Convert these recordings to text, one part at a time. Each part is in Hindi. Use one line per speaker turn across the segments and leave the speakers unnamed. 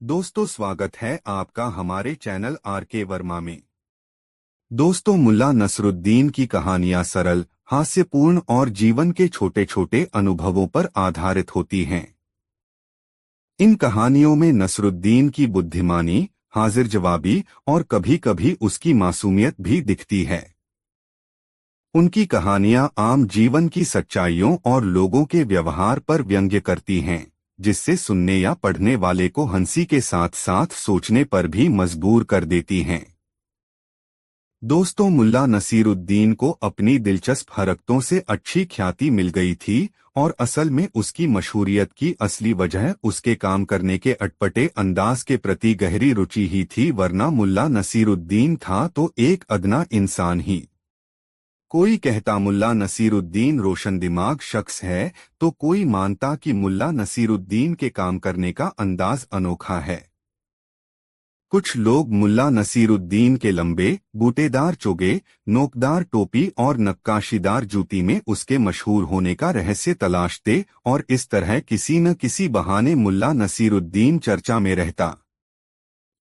दोस्तों, स्वागत है आपका हमारे चैनल आर.के. वर्मा में। दोस्तों, मुल्ला नसरुद्दीन की कहानियां सरल, हास्यपूर्ण और जीवन के छोटे छोटे अनुभवों पर आधारित होती हैं। इन कहानियों में नसरुद्दीन की बुद्धिमानी, हाजिर जवाबी और कभी कभी उसकी मासूमियत भी दिखती है। उनकी कहानियां आम जीवन की सच्चाइयों और लोगों के व्यवहार पर व्यंग्य करती हैं, जिससे सुनने या पढ़ने वाले को हंसी के साथ साथ सोचने पर भी मजबूर कर देती हैं। दोस्तों, मुल्ला नसीरुद्दीन को अपनी दिलचस्प हरकतों से अच्छी ख्याति मिल गई थी और असल में उसकी मशहूरियत की असली वजह उसके काम करने के अटपटे अंदाज के प्रति गहरी रुचि ही थी, वरना मुल्ला नसीरुद्दीन था तो एक अदना इंसान ही। कोई कहता मुल्ला नसीरुद्दीन रोशन दिमाग शख्स है, तो कोई मानता कि मुल्ला नसीरुद्दीन के काम करने का अंदाज अनोखा है। कुछ लोग मुल्ला नसीरुद्दीन के लंबे, बूटेदार चोगे, नोकदार टोपी और नक्काशीदार जूती में उसके मशहूर होने का रहस्य तलाशते और इस तरह किसी न किसी बहाने मुल्ला नसीरुद्दीन चर्चा में रहता।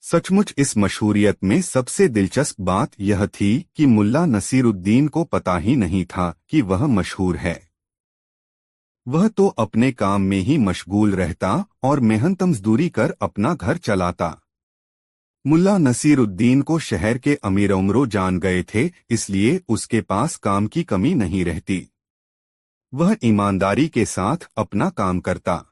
सचमुच इस मशहूरियत में सबसे दिलचस्प बात यह थी कि मुल्ला नसीरुद्दीन को पता ही नहीं था कि वह मशहूर है। वह तो अपने काम में ही मशगूल रहता और मेहनत मजदूरी कर अपना घर चलाता। मुल्ला नसीरुद्दीन को शहर के अमीर उमरों जान गए थे, इसलिए उसके पास काम की कमी नहीं रहती। वह ईमानदारी के साथ अपना काम करता।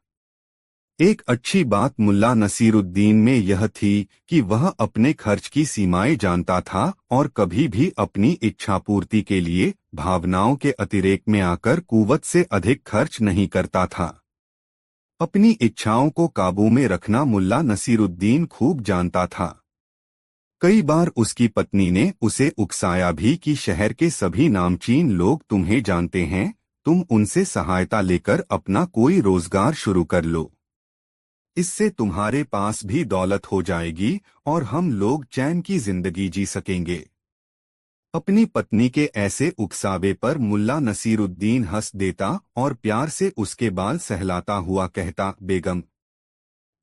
एक अच्छी बात मुल्ला नसीरुद्दीन में यह थी कि वह अपने खर्च की सीमाएं जानता था और कभी भी अपनी इच्छापूर्ति के लिए भावनाओं के अतिरेक में आकर कुव्वत से अधिक खर्च नहीं करता था। अपनी इच्छाओं को काबू में रखना मुल्ला नसीरुद्दीन खूब जानता था। कई बार उसकी पत्नी ने उसे उकसाया भी कि शहर के सभी नामचीन लोग तुम्हें जानते हैं, तुम उनसे सहायता लेकर अपना कोई रोजगार शुरू कर लो। इससे तुम्हारे पास भी दौलत हो जाएगी और हम लोग चैन की जिंदगी जी सकेंगे। अपनी पत्नी के ऐसे उकसावे पर मुल्ला नसीरुद्दीन हंस देता और प्यार से उसके बाल सहलाता हुआ कहता, बेगम,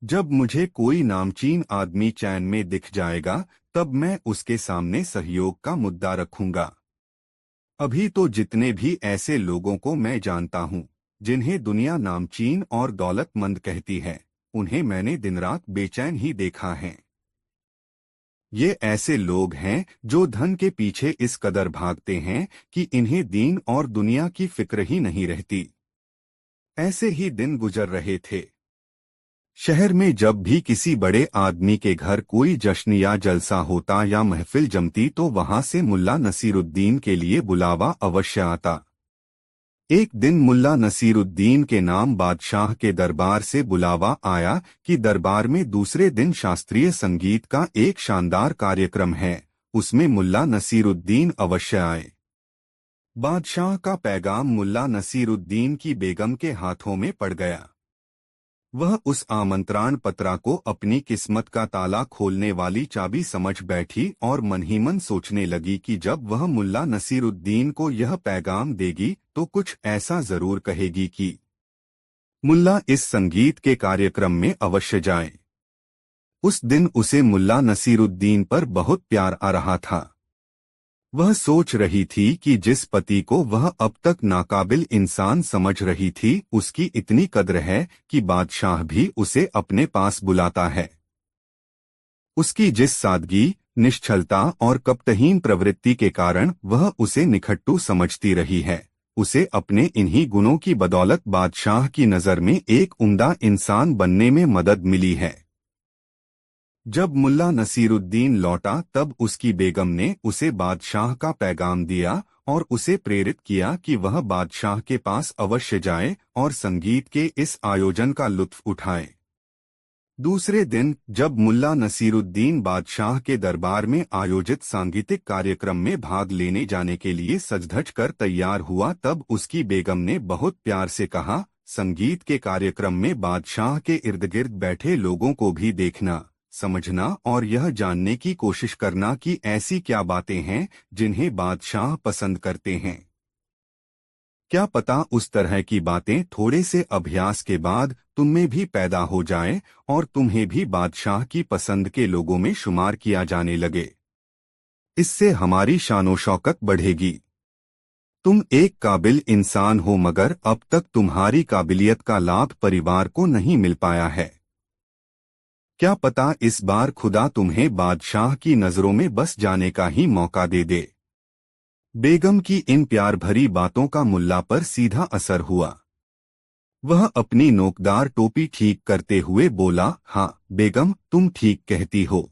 जब मुझे कोई नामचीन आदमी चैन में दिख जाएगा तब मैं उसके सामने सहयोग का मुद्दा रखूंगा। अभी तो जितने भी ऐसे लोगों को मैं जानता हूँ जिन्हें दुनिया नामचीन और दौलतमंद कहती है, उन्हें मैंने दिन रात बेचैन ही देखा है। ये ऐसे लोग हैं जो धन के पीछे इस कदर भागते हैं कि इन्हें दीन और दुनिया की फिक्र ही नहीं रहती। ऐसे ही दिन गुजर रहे थे। शहर में जब भी किसी बड़े आदमी के घर कोई जश्न या जलसा होता या महफिल जमती तो वहां से मुल्ला नसीरुद्दीन के लिए बुलावा अवश्य आता। एक दिन मुल्ला नसीरुद्दीन के नाम बादशाह के दरबार से बुलावा आया कि दरबार में दूसरे दिन शास्त्रीय संगीत का एक शानदार कार्यक्रम है, उसमें मुल्ला नसीरुद्दीन अवश्य आए। बादशाह का पैगाम मुल्ला नसीरुद्दीन की बेगम के हाथों में पड़ गया। वह उस आमंत्रण पत्रा को अपनी किस्मत का ताला खोलने वाली चाबी समझ बैठी और मन ही मन सोचने लगी कि जब वह मुल्ला नसीरुद्दीन को यह पैगाम देगी तो कुछ ऐसा जरूर कहेगी कि मुल्ला इस संगीत के कार्यक्रम में अवश्य जाए। उस दिन उसे मुल्ला नसीरुद्दीन पर बहुत प्यार आ रहा था। वह सोच रही थी कि जिस पति को वह अब तक नाकाबिल इंसान समझ रही थी उसकी इतनी कद्र है कि बादशाह भी उसे अपने पास बुलाता है। उसकी जिस सादगी, निश्चलता और कपटहीन प्रवृत्ति के कारण वह उसे निखट्टू समझती रही है, उसे अपने इन्हीं गुणों की बदौलत बादशाह की नज़र में एक उम्दा इंसान बनने में मदद मिली है। जब मुल्ला नसीरुद्दीन लौटा तब उसकी बेगम ने उसे बादशाह का पैगाम दिया और उसे प्रेरित किया कि वह बादशाह के पास अवश्य जाए और संगीत के इस आयोजन का लुत्फ उठाए। दूसरे दिन जब मुल्ला नसीरुद्दीन बादशाह के दरबार में आयोजित सांगीतिक कार्यक्रम में भाग लेने जाने के लिए सज-धज कर तैयार हुआ तब उसकी बेगम ने बहुत प्यार से कहा, संगीत के कार्यक्रम में बादशाह के इर्द गिर्द बैठे लोगों को भी देखना, समझना और यह जानने की कोशिश करना कि ऐसी क्या बातें हैं जिन्हें बादशाह पसंद करते हैं। क्या पता उस तरह की बातें थोड़े से अभ्यास के बाद तुम में भी पैदा हो जाएं और तुम्हें भी बादशाह की पसंद के लोगों में शुमार किया जाने लगे। इससे हमारी शानो शौकत बढ़ेगी। तुम एक काबिल इंसान हो मगर अब तक तुम्हारी काबिलियत का लाभ परिवार को नहीं मिल पाया है। क्या पता इस बार खुदा तुम्हें बादशाह की नजरों में बस जाने का ही मौका दे दे। बेगम की इन प्यार भरी बातों का मुल्ला पर सीधा असर हुआ। वह अपनी नोकदार टोपी ठीक करते हुए बोला, हाँ बेगम, तुम ठीक कहती हो।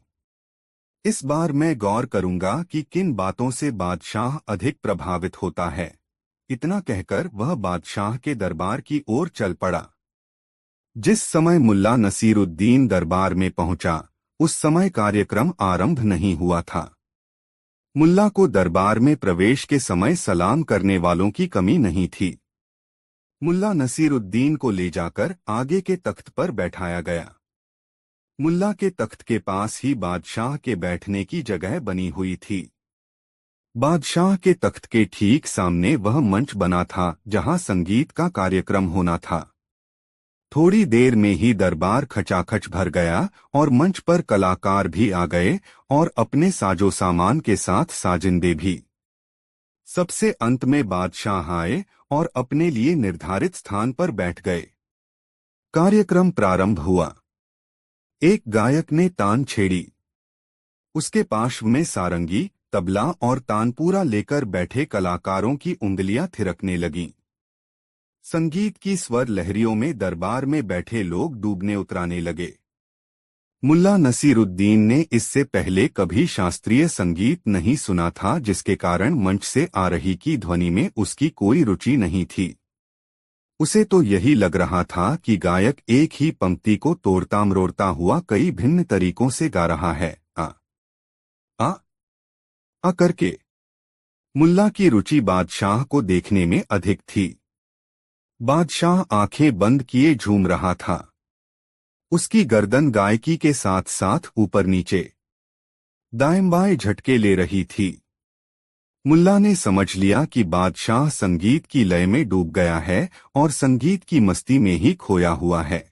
इस बार मैं गौर करूंगा कि किन बातों से बादशाह अधिक प्रभावित होता है। इतना कहकर वह बादशाह के दरबार की ओर चल पड़ा। जिस समय मुल्ला नसीरुद्दीन दरबार में पहुंचा, उस समय कार्यक्रम आरंभ नहीं हुआ था। मुल्ला को दरबार में प्रवेश के समय सलाम करने वालों की कमी नहीं थी। मुल्ला नसीरुद्दीन को ले जाकर आगे के तख्त पर बैठाया गया। मुल्ला के तख्त के पास ही बादशाह के बैठने की जगह बनी हुई थी। बादशाह के तख्त के ठीक सामने वह मंच बना था जहां संगीत का कार्यक्रम होना था। थोड़ी देर में ही दरबार खचाखच भर गया और मंच पर कलाकार भी आ गए और अपने साजो सामान के साथ साजिंदे भी। सबसे अंत में बादशाह आए और अपने लिए निर्धारित स्थान पर बैठ गए। कार्यक्रम प्रारंभ हुआ। एक गायक ने तान छेड़ी। उसके पार्श्व में सारंगी, तबला और तानपूरा लेकर बैठे कलाकारों की उंगलियां थिरकने लगीं। संगीत की स्वर लहरियों में दरबार में बैठे लोग डूबने उतराने लगे। मुल्ला नसीरुद्दीन ने इससे पहले कभी शास्त्रीय संगीत नहीं सुना था, जिसके कारण मंच से आ रही की ध्वनि में उसकी कोई रुचि नहीं थी। उसे तो यही लग रहा था कि गायक एक ही पंक्ति को तोड़ता मरोड़ता हुआ कई भिन्न तरीकों से गा रहा है। आ आ करके। मुल्ला की रुचि बादशाह को देखने में अधिक थी। बादशाह आंखें बंद किए झूम रहा था। उसकी गर्दन गायकी के साथ साथ ऊपर नीचे, दाएं बाएं झटके ले रही थी। मुल्ला ने समझ लिया कि बादशाह संगीत की लय में डूब गया है और संगीत की मस्ती में ही खोया हुआ है।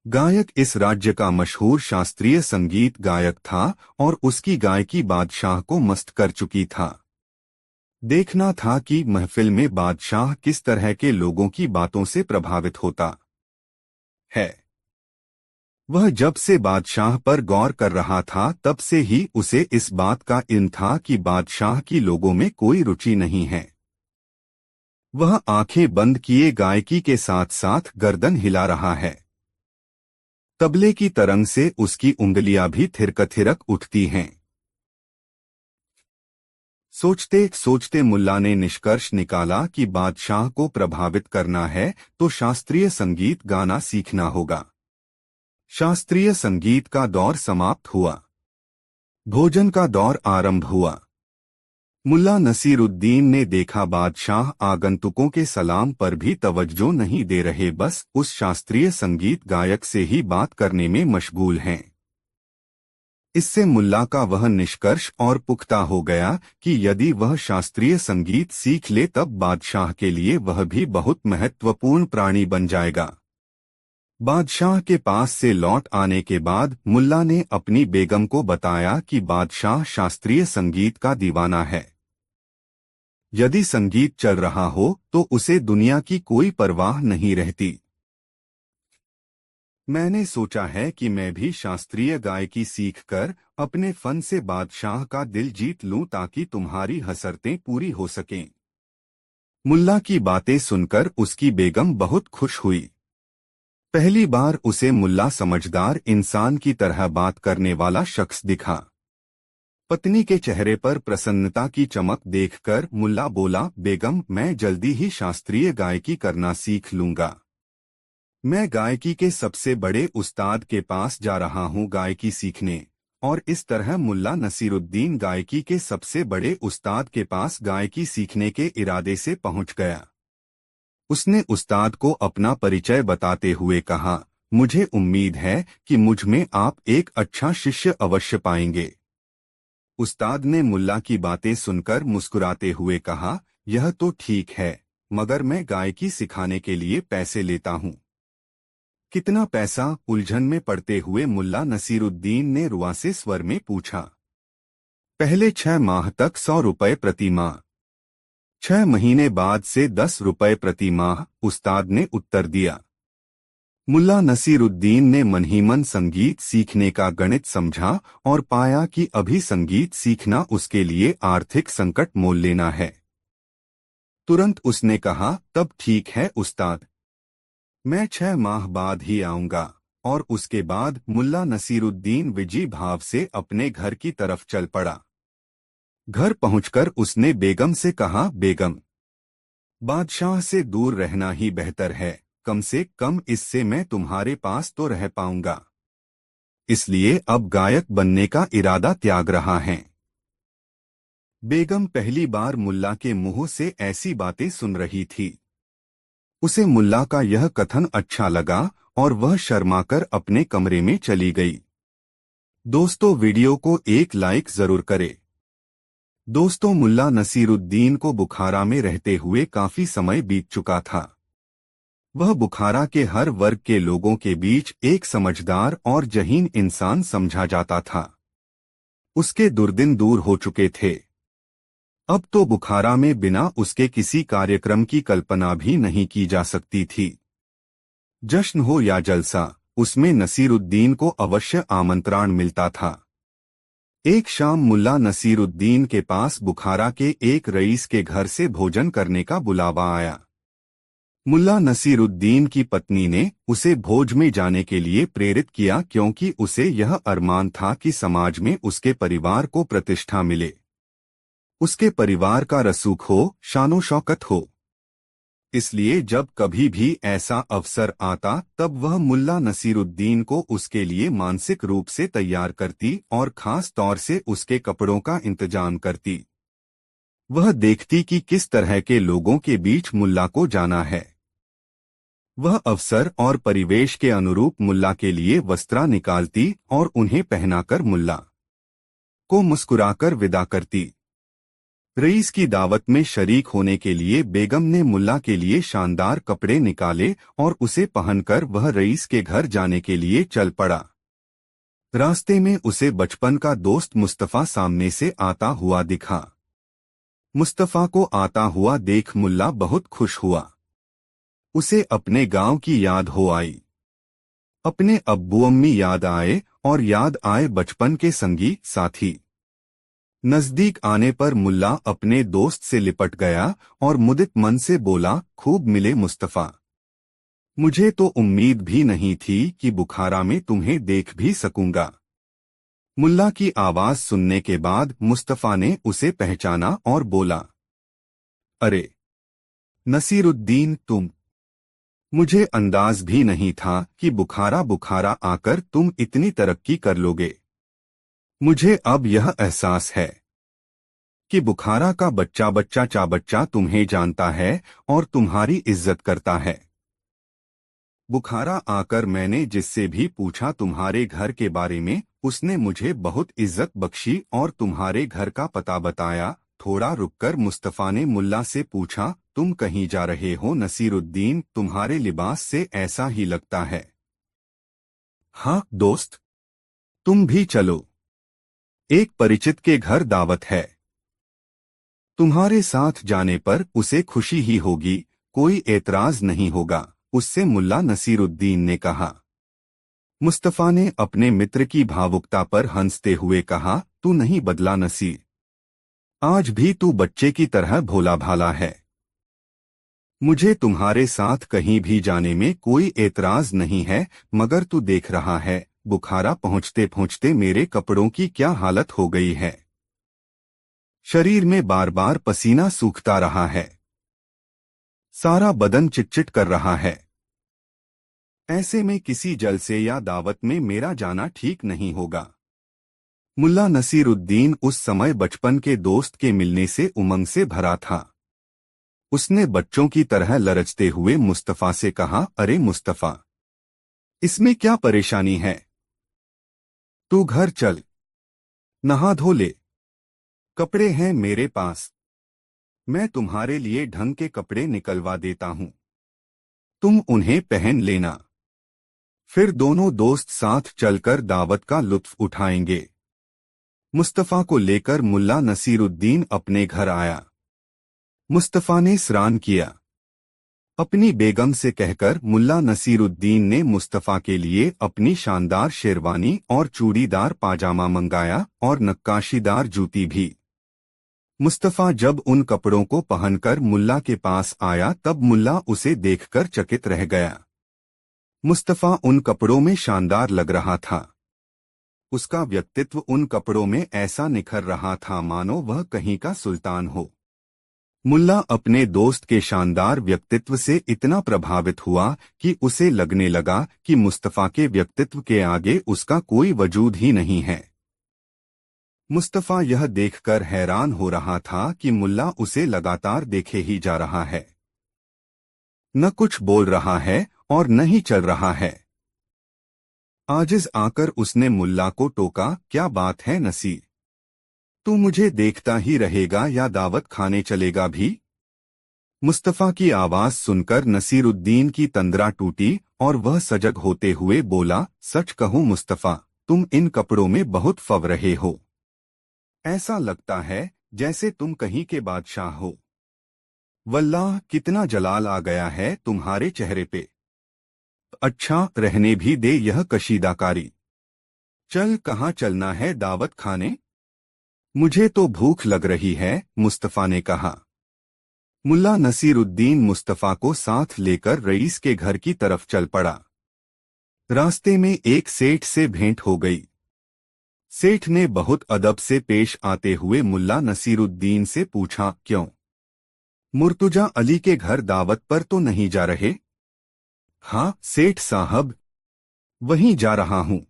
गायक इस राज्य का मशहूर शास्त्रीय संगीत गायक था और उसकी गायकी बादशाह को मस्त कर चुकी था। देखना था कि महफिल में बादशाह किस तरह के लोगों की बातों से प्रभावित होता है। वह जब से बादशाह पर गौर कर रहा था तब से ही उसे इस बात का इल्म था कि बादशाह की लोगों में कोई रुचि नहीं है। वह आंखें बंद किए गायकी के साथ साथ गर्दन हिला रहा है। तबले की तरंग से उसकी उंगलियां भी थिरक थिरक उठती हैं। सोचते सोचते मुल्ला ने निष्कर्ष निकाला कि बादशाह को प्रभावित करना है तो शास्त्रीय संगीत गाना सीखना होगा। शास्त्रीय संगीत का दौर समाप्त हुआ। भोजन का दौर आरंभ हुआ। मुल्ला नसीरुद्दीन ने देखा बादशाह आगंतुकों के सलाम पर भी तवज्जो नहीं दे रहे, बस उस शास्त्रीय संगीत गायक से ही बात करने में मशगूल हैं। इससे मुल्ला का वह निष्कर्ष और पुख्ता हो गया कि यदि वह शास्त्रीय संगीत सीख ले तब बादशाह के लिए वह भी बहुत महत्वपूर्ण प्राणी बन जाएगा। बादशाह के पास से लौट आने के बाद मुल्ला ने अपनी बेगम को बताया कि बादशाह शास्त्रीय संगीत का दीवाना है। यदि संगीत चल रहा हो तो उसे दुनिया की कोई परवाह नहीं रहती। मैंने सोचा है कि मैं भी शास्त्रीय गायकी सीखकर अपने फन से बादशाह का दिल जीत लूं ताकि तुम्हारी हसरतें पूरी हो सकें। मुल्ला की बातें सुनकर उसकी बेगम बहुत खुश हुई। पहली बार उसे मुल्ला समझदार इंसान की तरह बात करने वाला शख्स दिखा। पत्नी के चेहरे पर प्रसन्नता की चमक देखकर मुल्ला बोला, बेगम, मैं जल्दी ही शास्त्रीय गायकी करना सीख लूंगा। मैं गायकी के सबसे बड़े उस्ताद के पास जा रहा हूँ गायकी सीखने। और इस तरह मुल्ला नसीरुद्दीन गायकी के सबसे बड़े उस्ताद के पास गायकी सीखने के इरादे से पहुंच गया। उसने उस्ताद को अपना परिचय बताते हुए कहा, मुझे उम्मीद है कि मुझ में आप एक अच्छा शिष्य अवश्य पाएंगे। उस्ताद ने मुल्ला की बातें सुनकर मुस्कुराते हुए कहा, यह तो ठीक है, मगर मैं गायकी सिखाने के लिए पैसे लेता हूँ। कितना पैसा? उलझन में पड़ते हुए मुल्ला नसीरुद्दीन ने रुआसे स्वर में पूछा। पहले 6 माह तक 100 रुपए प्रति माह, 6 महीने बाद से 10 रुपए प्रति माह, उस्ताद ने उत्तर दिया। मुल्ला नसीरुद्दीन ने मन ही मन संगीत सीखने का गणित समझा और पाया कि अभी संगीत सीखना उसके लिए आर्थिक संकट मोल लेना है। तुरंत उसने कहा, तब ठीक है उस्ताद, मैं 6 माह बाद ही आऊंगा। और उसके बाद मुल्ला नसीरुद्दीन विजी भाव से अपने घर की तरफ चल पड़ा। घर पहुंचकर उसने बेगम से कहा, बेगम, बादशाह से दूर रहना ही बेहतर है, कम से कम इससे मैं तुम्हारे पास तो रह पाऊंगा। इसलिए अब गायक बनने का इरादा त्याग रहा है। बेगम पहली बार मुल्ला के मुंह से ऐसी बातें सुन रही थी। उसे मुल्ला का यह कथन अच्छा लगा और वह शर्माकर अपने कमरे में चली गई। दोस्तों, वीडियो को एक लाइक जरूर करें। दोस्तों, मुल्ला नसीरुद्दीन को बुखारा में रहते हुए काफी समय बीत चुका था। वह बुखारा के हर वर्ग के लोगों के बीच एक समझदार और जहीन इंसान समझा जाता था। उसके दुर्दिन दूर हो चुके थे। अब तो बुखारा में बिना उसके किसी कार्यक्रम की कल्पना भी नहीं की जा सकती थी। जश्न हो या जलसा, उसमें नसीरुद्दीन को अवश्य आमंत्रण मिलता था। एक शाम मुल्ला नसीरुद्दीन के पास बुखारा के एक रईस के घर से भोजन करने का बुलावा आया। मुल्ला नसीरुद्दीन की पत्नी ने उसे भोज में जाने के लिए प्रेरित किया, क्योंकि उसे यह अरमान था कि समाज में उसके परिवार को प्रतिष्ठा मिले, उसके परिवार का रसूख हो, शानो शौकत हो। इसलिए जब कभी भी ऐसा अवसर आता तब वह मुल्ला नसीरुद्दीन को उसके लिए मानसिक रूप से तैयार करती और खास तौर से उसके कपड़ों का इंतजाम करती। वह देखती कि किस तरह के लोगों के बीच मुल्ला को जाना है। वह अवसर और परिवेश के अनुरूप मुल्ला के लिए वस्त्रा निकालती और उन्हें पहनाकर मुल्ला को मुस्कुराकर विदा करती। रईस की दावत में शरीक होने के लिए बेगम ने मुल्ला के लिए शानदार कपड़े निकाले और उसे पहनकर वह रईस के घर जाने के लिए चल पड़ा। रास्ते में उसे बचपन का दोस्त मुस्तफा सामने से आता हुआ दिखा। मुस्तफा को आता हुआ देख मुल्ला बहुत खुश हुआ। उसे अपने गांव की याद हो आई। अपने अब्बू अम्मी याद आए और याद आए बचपन के संगी साथी। नजदीक आने पर मुल्ला अपने दोस्त से लिपट गया और मुदित मन से बोला, खूब मिले मुस्तफा। मुझे तो उम्मीद भी नहीं थी कि बुखारा में तुम्हें देख भी सकूंगा। मुल्ला की आवाज सुनने के बाद मुस्तफा ने उसे पहचाना और बोला, अरे नसीरुद्दीन तुम। मुझे अंदाज भी नहीं था कि बुखारा बुखारा आकर तुम इतनी तरक्की कर लोगे। मुझे अब यह एहसास है कि बुखारा का बच्चा बच्चा चा बच्चा तुम्हें जानता है और तुम्हारी इज्जत करता है। बुखारा आकर मैंने जिससे भी पूछा तुम्हारे घर के बारे में, उसने मुझे बहुत इज्जत बख्शी और तुम्हारे घर का पता बताया। थोड़ा रुककर मुस्तफा ने मुल्ला से पूछा, तुम कहीं जा रहे हो नसीरुद्दीन? तुम्हारे लिबास से ऐसा ही लगता है। हाँ दोस्त, तुम भी चलो, एक परिचित के घर दावत है। तुम्हारे साथ जाने पर उसे खुशी ही होगी, कोई एतराज नहीं होगा, उससे मुल्ला नसीरुद्दीन ने कहा। मुस्तफा ने अपने मित्र की भावुकता पर हंसते हुए कहा, तू नहीं बदला नसीर, आज भी तू बच्चे की तरह भोला भाला है। मुझे तुम्हारे साथ कहीं भी जाने में कोई एतराज नहीं है, मगर तू देख रहा है बुखारा पहुंचते पहुंचते मेरे कपड़ों की क्या हालत हो गई है। शरीर में बार बार पसीना सूखता रहा है, सारा बदन चिटचिट कर रहा है। ऐसे में किसी जलसे या दावत में मेरा जाना ठीक नहीं होगा। मुल्ला नसीरुद्दीन उस समय बचपन के दोस्त के मिलने से उमंग से भरा था। उसने बच्चों की तरह लरचते हुए मुस्तफा से कहा, अरे मुस्तफा, इसमें क्या परेशानी है? तू घर चल, नहा धो ले, कपड़े हैं मेरे पास। मैं तुम्हारे लिए ढंग के कपड़े निकलवा देता हूं, तुम उन्हें पहन लेना। फिर दोनों दोस्त साथ चलकर दावत का लुत्फ उठाएंगे। मुस्तफा को लेकर मुल्ला नसीरुद्दीन अपने घर आया। मुस्तफा ने स्नान किया। अपनी बेगम से कहकर मुल्ला नसीरुद्दीन ने मुस्तफा के लिए अपनी शानदार शेरवानी और चूड़ीदार पाजामा मंगाया और नक्काशीदार जूती भी। मुस्तफा जब उन कपड़ों को पहनकर मुल्ला के पास आया तब मुल्ला उसे देखकर चकित रह गया। मुस्तफा उन कपड़ों में शानदार लग रहा था। उसका व्यक्तित्व उन कपड़ों में ऐसा निखर रहा था मानो वह कहीं का सुल्तान हो। मुल्ला अपने दोस्त के शानदार व्यक्तित्व से इतना प्रभावित हुआ कि उसे लगने लगा कि मुस्तफा के व्यक्तित्व के आगे उसका कोई वजूद ही नहीं है। मुस्तफा यह देखकर हैरान हो रहा था कि मुल्ला उसे लगातार देखे ही जा रहा है, न कुछ बोल रहा है और न ही चल रहा है। आजिज आकर उसने मुल्ला को टोका, क्या बात है नसीर, तू मुझे देखता ही रहेगा या दावत खाने चलेगा भी? मुस्तफा की आवाज सुनकर नसीरुद्दीन की तंद्रा टूटी और वह सजग होते हुए बोला, सच कहूं मुस्तफा, तुम इन कपड़ों में बहुत फव रहे हो। ऐसा लगता है जैसे तुम कहीं के बादशाह हो। वल्लाह कितना जलाल आ गया है तुम्हारे चेहरे पे। अच्छा रहने भी दे यह कशीदाकारी। चल कहाँ चलना है दावत खाने? मुझे तो भूख लग रही है, मुस्तफा ने कहा। मुल्ला नसीरुद्दीन मुस्तफा को साथ लेकर रईस के घर की तरफ चल पड़ा। रास्ते में एक सेठ से भेंट हो गई। सेठ ने बहुत अदब से पेश आते हुए मुल्ला नसीरुद्दीन से पूछा, क्यों, मुर्तुजा अली के घर दावत पर तो नहीं जा रहे? हाँ सेठ साहब, वहीं जा रहा हूं।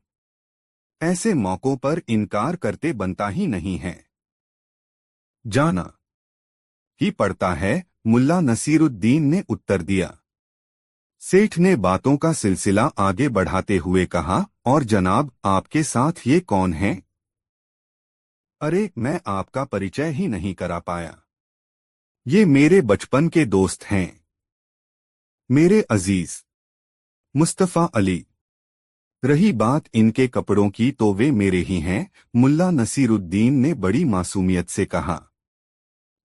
ऐसे मौकों पर इनकार करते बनता ही नहीं है, जाना ही पड़ता है, मुल्ला नसीरुद्दीन ने उत्तर दिया। सेठ ने बातों का सिलसिला आगे बढ़ाते हुए कहा, और जनाब आपके साथ ये कौन है? अरे मैं आपका परिचय ही नहीं करा पाया। ये मेरे बचपन के दोस्त हैं, मेरे अजीज मुस्तफा अली। रही बात इनके कपड़ों की तो वे मेरे ही हैं, मुल्ला नसीरुद्दीन ने बड़ी मासूमियत से कहा।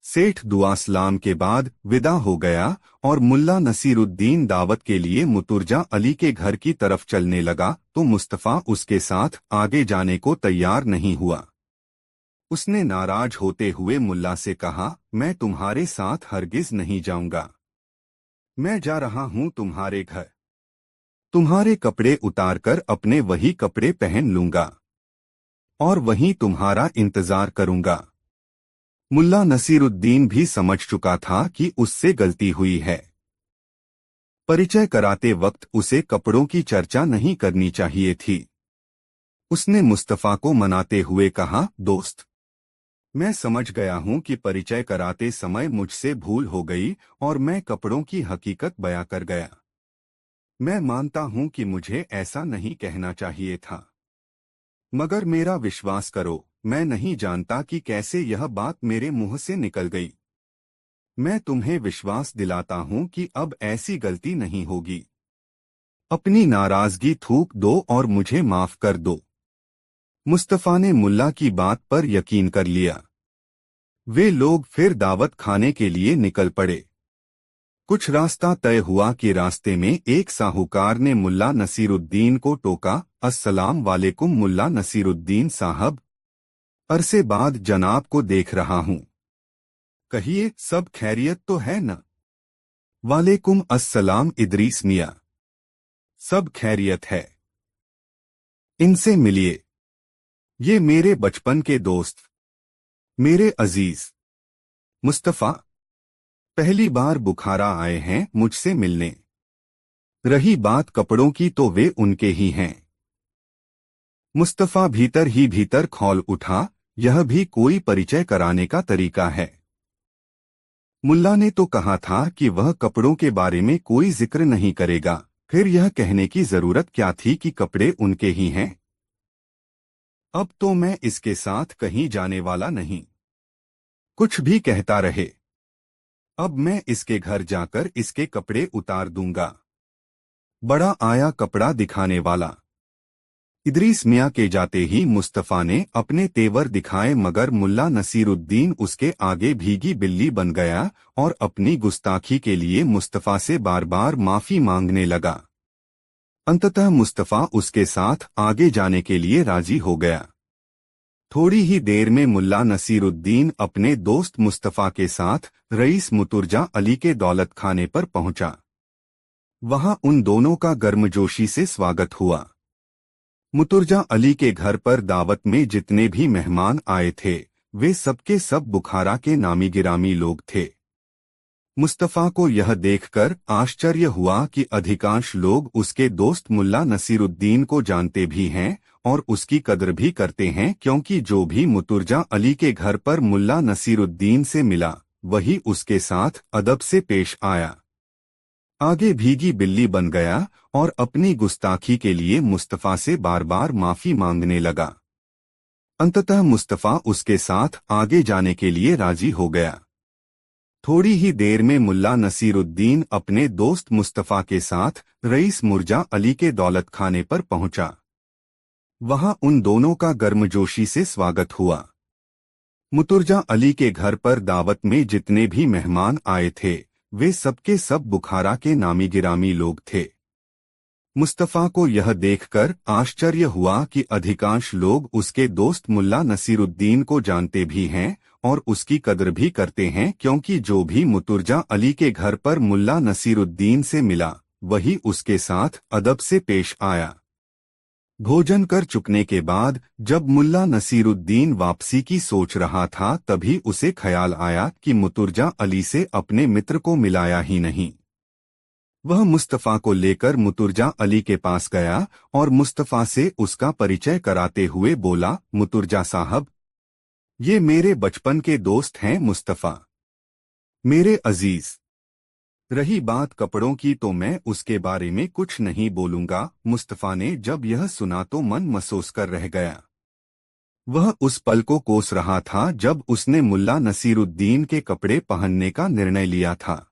सेठ दुआ सलाम के बाद विदा हो गया और मुल्ला नसीरुद्दीन दावत के लिए मुर्तुजा अली के घर की तरफ चलने लगा तो मुस्तफा उसके साथ आगे जाने को तैयार नहीं हुआ। उसने नाराज होते हुए मुल्ला से कहा, मैं तुम्हारे साथ हरगिज नहीं जाऊंगा। मैं जा रहा हूं तुम्हारे घर, तुम्हारे कपड़े उतारकर अपने वही कपड़े पहन लूंगा और वहीं तुम्हारा इंतजार करूंगा। मुल्ला नसीरुद्दीन भी समझ चुका था कि उससे गलती हुई है। परिचय कराते वक्त उसे कपड़ों की चर्चा नहीं करनी चाहिए थी। उसने मुस्तफा को मनाते हुए कहा, दोस्त, मैं समझ गया हूं कि परिचय कराते समय मुझसे भूल हो गई और मैं कपड़ों की हकीकत बयां कर गया। मैं मानता हूं कि मुझे ऐसा नहीं कहना चाहिए था, मगर मेरा विश्वास करो, मैं नहीं जानता कि कैसे यह बात मेरे मुंह से निकल गई। मैं तुम्हें विश्वास दिलाता हूं कि अब ऐसी गलती नहीं होगी। अपनी नाराजगी थूक दो और मुझे माफ कर दो। मुस्तफा ने मुल्ला की बात पर यकीन कर लिया। वे लोग फिर दावत खाने के लिए निकल पड़े। कुछ रास्ता तय हुआ कि रास्ते में एक साहूकार ने मुल्ला नसीरुद्दीन को टोका, अस्सलाम वालेकुम मुल्ला नसीरुद्दीन साहब, अरसे बाद जनाब को देख रहा हूं, कहिए सब खैरियत तो है न? वालेकुम अस्सलाम इदरीस मियां, सब खैरियत है। इनसे मिलिए, ये मेरे बचपन के दोस्त, मेरे अजीज मुस्तफा, पहली बार बुखारा आए हैं मुझसे मिलने। रही बात कपड़ों की तो वे उनके ही हैं। मुस्तफा भीतर ही भीतर खौल उठा, यह भी कोई परिचय कराने का तरीका है। मुल्ला ने तो कहा था कि वह कपड़ों के बारे में कोई जिक्र नहीं करेगा, फिर यह कहने की जरूरत क्या थी कि कपड़े उनके ही हैं। अब तो मैं इसके साथ कहीं जाने वाला नहीं। कुछ भी कहता रहे। अब मैं इसके घर जाकर इसके कपड़े उतार दूंगा। बड़ा आया कपड़ा दिखाने वाला। इदरीस मियां के जाते ही मुस्तफा ने अपने तेवर दिखाए, मगर मुल्ला नसीरुद्दीन उसके आगे भीगी बिल्ली बन गया और अपनी गुस्ताखी के लिए मुस्तफा से बार बार माफी मांगने लगा। अंततः मुस्तफा उसके साथ आगे जाने के लिए राजी हो गया। थोड़ी ही देर में मुल्ला नसीरुद्दीन अपने दोस्त मुस्तफा के साथ रईस मुतुर्जा अली के दौलत खाने पर पहुंचा। वहां उन दोनों का गर्मजोशी से स्वागत हुआ। मुतुर्जा अली के घर पर दावत में जितने भी मेहमान आए थे वे सबके सब बुखारा के नामी गिरामी लोग थे। मुस्तफा को यह देखकर आश्चर्य हुआ कि अधिकांश लोग उसके दोस्त मुल्ला नसीरुद्दीन को जानते भी हैं और उसकी कदर भी करते हैं, क्योंकि जो भी मुतुर्जा अली के घर पर मुल्ला नसीरुद्दीन से मिला वही उसके साथ अदब से पेश आया। आगे भीगी बिल्ली बन गया और अपनी गुस्ताखी के लिए मुस्तफा से बार बार माफी मांगने लगा। अंततः मुस्तफा उसके साथ आगे जाने के लिए राजी हो गया। थोड़ी ही देर में मुल्ला नसीरुद्दीन अपने दोस्त मुस्तफा के साथ रईस मुर्जा अली के दौलत खाने पर पहुंचा। वहां उन दोनों का गर्मजोशी से स्वागत हुआ। मुतुर्जा अली के घर पर दावत में जितने भी मेहमान आए थे वे सबके सब बुखारा के नामी गिरामी लोग थे। मुस्तफा को यह देखकर आश्चर्य हुआ कि अधिकांश लोग उसके दोस्त मुल्ला नसीरुद्दीन को जानते भी हैं और उसकी कदर भी करते हैं, क्योंकि जो भी मुतुर्जा अली के घर पर मुल्ला नसीरुद्दीन से मिला वही उसके साथ अदब से पेश आया। भोजन कर चुकने के बाद जब मुल्ला नसीरुद्दीन वापसी की सोच रहा था तभी उसे ख्याल आया कि मुतुर्जा अली से अपने मित्र को मिलाया ही नहीं। वह मुस्तफा को लेकर मुतुर्जा अली के पास गया और मुस्तफा से उसका परिचय कराते हुए बोला, मुतुर्जा साहब, ये मेरे बचपन के दोस्त हैं मुस्तफा, मेरे अजीज। रही बात कपड़ों की तो मैं उसके बारे में कुछ नहीं बोलूंगा। मुस्तफा ने जब यह सुना तो मन महसूस कर रह गया। वह उस पल को कोस रहा था जब उसने मुल्ला नसीरुद्दीन के कपड़े पहनने का निर्णय लिया था।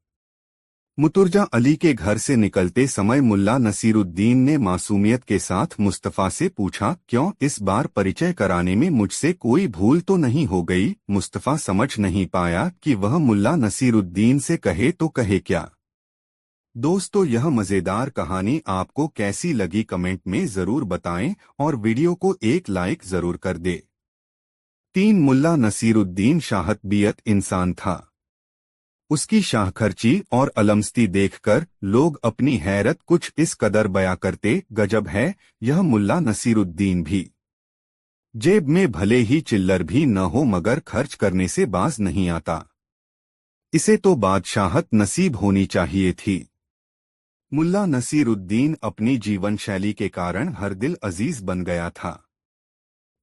मुतुर्जा अली के घर से निकलते समय मुल्ला नसीरुद्दीन ने मासूमियत के साथ मुस्तफा से पूछा, क्यों इस बार परिचय कराने में मुझसे कोई भूल तो नहीं हो गई? मुस्तफा समझ नहीं पाया कि वह मुल्ला नसीरुद्दीन से कहे तो कहे क्या। दोस्तों, यह मजेदार कहानी आपको कैसी लगी कमेंट में जरूर बताएं और वीडियो को एक लाइक जरूर कर दे। 3 मुल्ला नसीरुद्दीन शाहतबियत इंसान था। उसकी शाहखर्ची और अलमस्ती देखकर लोग अपनी हैरत कुछ इस कदर बयां करते, गजब है यह मुल्ला नसीरुद्दीन भी। जेब में भले ही चिल्लर भी न हो मगर खर्च करने से बाज नहीं आता। इसे तो बादशाहत नसीब होनी चाहिए थी। मुल्ला नसीरुद्दीन अपनी जीवन शैली के कारण हर दिल अजीज बन गया था।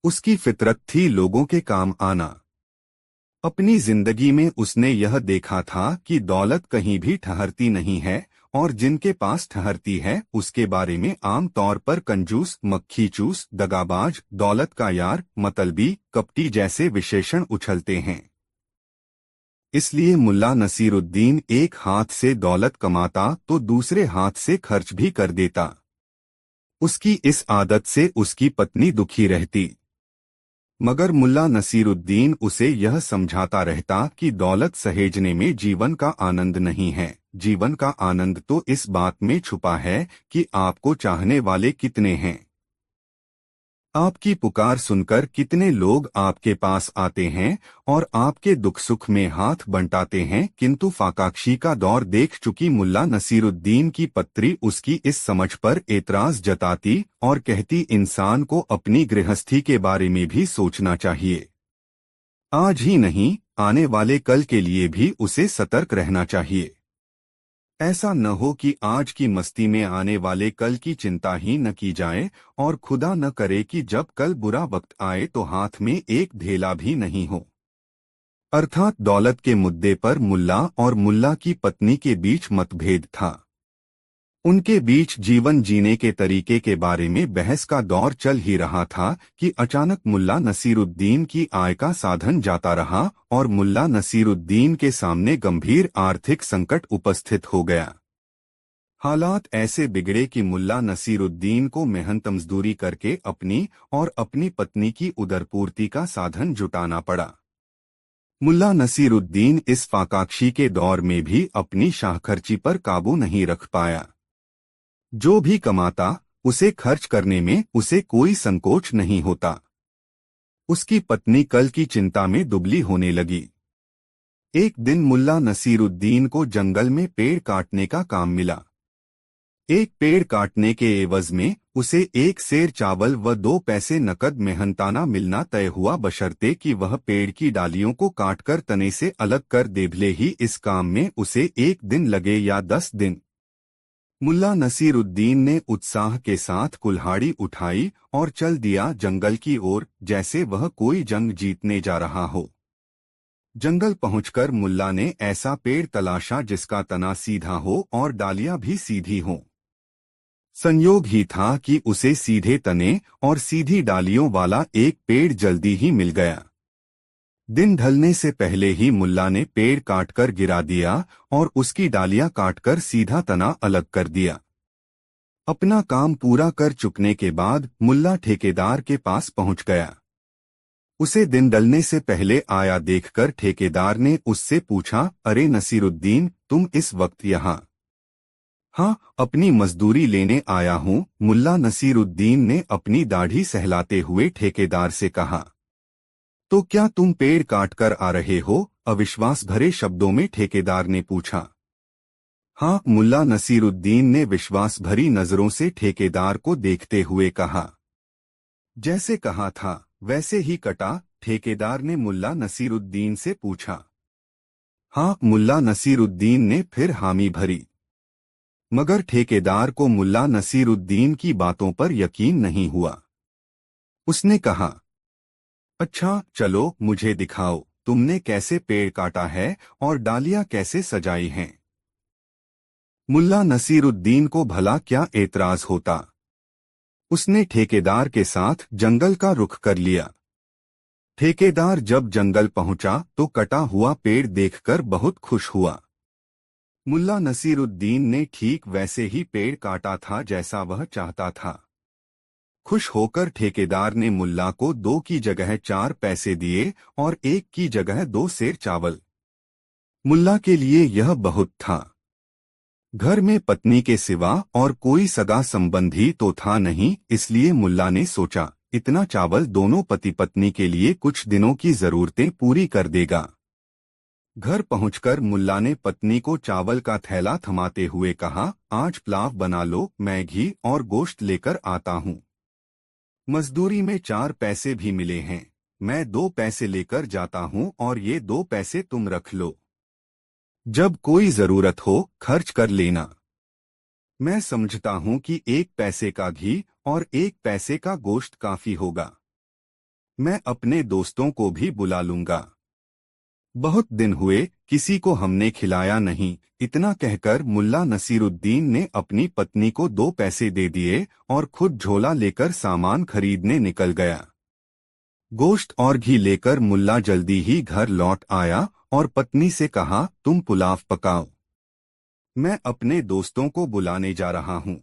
उसकी फितरत थी लोगों के काम आना। अपनी जिंदगी में उसने यह देखा था कि दौलत कहीं भी ठहरती नहीं है और जिनके पास ठहरती है उसके बारे में आम तौर पर कंजूस, मक्खीचूस, दगाबाज, दौलत का यार, मतलबी, कपटी जैसे विशेषण उछलते हैं। इसलिए मुल्ला नसीरुद्दीन एक हाथ से दौलत कमाता तो दूसरे हाथ से खर्च भी कर देता। उसकी इस आदत से उसकी पत्नी दुखी रहती, मगर मुल्ला नसीरुद्दीन उसे यह समझाता रहता कि दौलत सहेजने में जीवन का आनंद नहीं है। जीवन का आनंद तो इस बात में छुपा है कि आपको चाहने वाले कितने हैं। आपकी पुकार सुनकर कितने लोग आपके पास आते हैं और आपके दुख सुख में हाथ बंटाते हैं। किंतु फाकाक्षी का दौर देख चुकी मुल्ला नसीरुद्दीन की पत्री उसकी इस समझ पर एतराज जताती और कहती, इंसान को अपनी गृहस्थी के बारे में भी सोचना चाहिए। आज ही नहीं, आने वाले कल के लिए भी उसे सतर्क रहना चाहिए। ऐसा न हो कि आज की मस्ती में आने वाले कल की चिंता ही न की जाए और खुदा न करे कि जब कल बुरा वक्त आए तो हाथ में एक ढेला भी नहीं हो। अर्थात दौलत के मुद्दे पर मुल्ला और मुल्ला की पत्नी के बीच मतभेद था। उनके बीच जीवन जीने के तरीके के बारे में बहस का दौर चल ही रहा था कि अचानक मुल्ला नसीरुद्दीन की आय का साधन जाता रहा और मुल्ला नसीरुद्दीन के सामने गंभीर आर्थिक संकट उपस्थित हो गया। हालात ऐसे बिगड़े कि मुल्ला नसीरुद्दीन को मेहनत मजदूरी करके अपनी और अपनी पत्नी की उदरपूर्ति का साधन जुटाना पड़ा। मुल्ला नसीरुद्दीन इस फाकाक्षी के दौर में भी अपनी शाहखर्ची पर काबू नहीं रख पाया। जो भी कमाता उसे खर्च करने में उसे कोई संकोच नहीं होता। उसकी पत्नी कल की चिंता में दुबली होने लगी। एक दिन मुल्ला नसीरुद्दीन को जंगल में पेड़ काटने का काम मिला। एक पेड़ काटने के एवज में उसे 1 सेर चावल व 2 पैसे नकद मेहनताना मिलना तय हुआ, बशर्ते कि वह पेड़ की डालियों को काटकर तने से अलग कर दे। भले ही इस काम में उसे 1 दिन लगे या 10 दिन। मुल्ला नसीरुद्दीन ने उत्साह के साथ कुल्हाड़ी उठाई और चल दिया जंगल की ओर, जैसे वह कोई जंग जीतने जा रहा हो। जंगल पहुंचकर मुल्ला ने ऐसा पेड़ तलाशा जिसका तना सीधा हो और डालियां भी सीधी हों। संयोग ही था कि उसे सीधे तने और सीधी डालियों वाला एक पेड़ जल्दी ही मिल गया। दिन ढलने से पहले ही मुल्ला ने पेड़ काटकर गिरा दिया और उसकी डालियां काटकर सीधा तना अलग कर दिया। अपना काम पूरा कर चुकने के बाद मुल्ला ठेकेदार के पास पहुंच गया। उसे दिन ढलने से पहले आया देखकर ठेकेदार ने उससे पूछा, अरे नसीरुद्दीन, तुम इस वक्त यहाँ? हाँ, अपनी मजदूरी लेने आया हूँ, मुल्ला नसीरुद्दीन ने अपनी दाढ़ी सहलाते हुए ठेकेदार से कहा। तो क्या तुम पेड़ काट कर आ रहे हो? अविश्वास भरे शब्दों में ठेकेदार ने पूछा। हाँ, मुल्ला नसीरुद्दीन ने विश्वास भरी नजरों से ठेकेदार को देखते हुए कहा। जैसे कहा था वैसे ही कटा? ठेकेदार ने मुल्ला नसीरुद्दीन से पूछा। हाँ, मुल्ला नसीरुद्दीन ने फिर हामी भरी। मगर ठेकेदार को मुल्ला नसीरुद्दीन की बातों पर यकीन नहीं हुआ। उसने कहा, अच्छा चलो मुझे दिखाओ, तुमने कैसे पेड़ काटा है और डालियां कैसे सजाई हैं। मुल्ला नसीरुद्दीन को भला क्या एतराज होता। उसने ठेकेदार के साथ जंगल का रुख कर लिया। ठेकेदार जब जंगल पहुंचा तो कटा हुआ पेड़ देखकर बहुत खुश हुआ। मुल्ला नसीरुद्दीन ने ठीक वैसे ही पेड़ काटा था जैसा वह चाहता था। खुश होकर ठेकेदार ने मुल्ला को 2 की जगह 4 पैसे दिए और 1 की जगह 2 सेर चावल। मुल्ला के लिए यह बहुत था। घर में पत्नी के सिवा और कोई सगा संबंधी तो था नहीं, इसलिए मुल्ला ने सोचा इतना चावल दोनों पति पत्नी के लिए कुछ दिनों की जरूरतें पूरी कर देगा। घर पहुंचकर मुल्ला ने पत्नी को चावल का थैला थमाते हुए कहा, आज पुलाव बना लो, मैं घी और गोश्त लेकर आता हूँ। मजदूरी में 4 पैसे भी मिले हैं, मैं 2 पैसे लेकर जाता हूँ और ये 2 पैसे तुम रख लो। जब कोई जरूरत हो खर्च कर लेना। मैं समझता हूँ कि 1 पैसे का घी और 1 पैसे का गोश्त काफी होगा। मैं अपने दोस्तों को भी बुला लूंगा। बहुत दिन हुए किसी को हमने खिलाया नहीं। इतना कहकर मुल्ला नसीरुद्दीन ने अपनी पत्नी को 2 पैसे दे दिए और खुद झोला लेकर सामान खरीदने निकल गया। गोश्त और घी लेकर मुल्ला जल्दी ही घर लौट आया और पत्नी से कहा, तुम पुलाव पकाओ, मैं अपने दोस्तों को बुलाने जा रहा हूँ।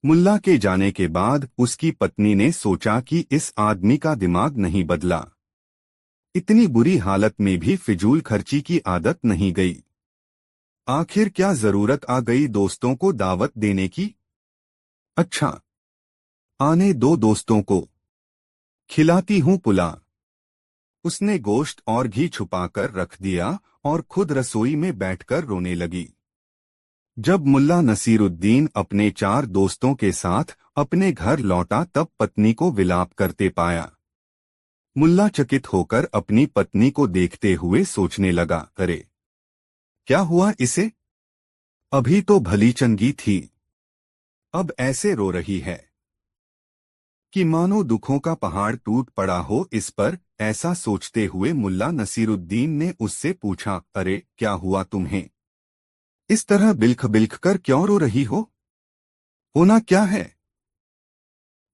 मुल्ला के जाने के बाद उसकी पत्नी ने सोचा कि इस आदमी का दिमाग नहीं बदला। इतनी बुरी हालत में भी फिजूल खर्ची की आदत नहीं गई। आखिर क्या जरूरत आ गई दोस्तों को दावत देने की? अच्छा, आने दो दोस्तों को, खिलाती हूँ पुलाव। उसने गोश्त और घी छुपाकर रख दिया और खुद रसोई में बैठकर रोने लगी। जब मुल्ला नसीरुद्दीन अपने 4 दोस्तों के साथ अपने घर लौटा तब पत्नी को विलाप करते पाया। मुल्ला चकित होकर अपनी पत्नी को देखते हुए सोचने लगा, अरे क्या हुआ इसे? अभी तो भली चंगी थी, अब ऐसे रो रही है कि मानो दुखों का पहाड़ टूट पड़ा हो इस पर। ऐसा सोचते हुए मुल्ला नसीरुद्दीन ने उससे पूछा, अरे क्या हुआ तुम्हें? इस तरह बिल्ख बिल्ख कर क्यों रो रही हो? होना क्या है?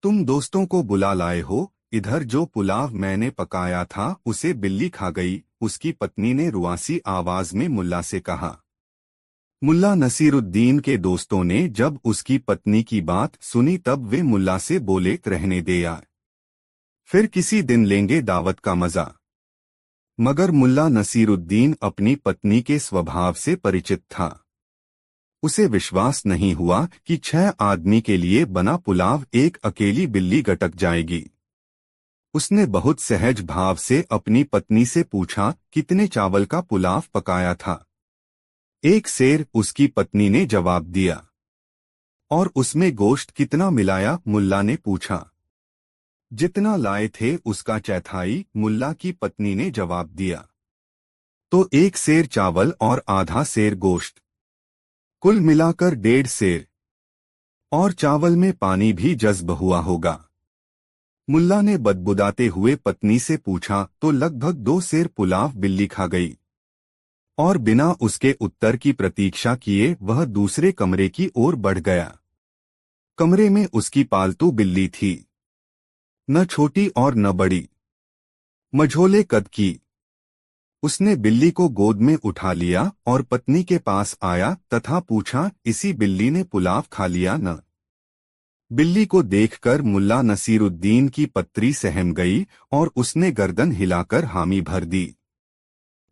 तुम दोस्तों को बुला लाए हो। इधर जो पुलाव मैंने पकाया था उसे बिल्ली खा गई, उसकी पत्नी ने रुआसी आवाज में मुल्ला से कहा। मुल्ला नसीरुद्दीन के दोस्तों ने जब उसकी पत्नी की बात सुनी तब वे मुल्ला से बोले, रहने दे यार, फिर किसी दिन लेंगे दावत का मजा। मगर मुल्ला नसीरुद्दीन अपनी पत्नी के स्वभाव से परिचित था। उसे विश्वास नहीं हुआ कि 6 आदमी के लिए बना पुलाव एक अकेली बिल्ली गटक जाएगी। उसने बहुत सहज भाव से अपनी पत्नी से पूछा, कितने चावल का पुलाव पकाया था? 1 सेर, उसकी पत्नी ने जवाब दिया। और उसमें गोश्त कितना मिलाया? मुल्ला ने पूछा। जितना लाए थे उसका चौथाई, मुल्ला की पत्नी ने जवाब दिया। तो 1 सेर चावल और आधा सेर गोश्त, कुल मिलाकर 1.5 सेर। और चावल में पानी भी जज्ब हुआ होगा। मुल्ला ने बदबुदाते हुए पत्नी से पूछा, तो लगभग 2 सेर पुलाव बिल्ली खा गई। और बिना उसके उत्तर की प्रतीक्षा किए वह दूसरे कमरे की ओर बढ़ गया। कमरे में उसकी पालतू बिल्ली थी, न छोटी और न बड़ी, मझोले कद की। उसने बिल्ली को गोद में उठा लिया और पत्नी के पास आया तथा पूछा, इसी बिल्ली ने पुलाव खा लिया न? बिल्ली को देखकर मुल्ला नसीरुद्दीन की पत्री सहम गई और उसने गर्दन हिलाकर हामी भर दी।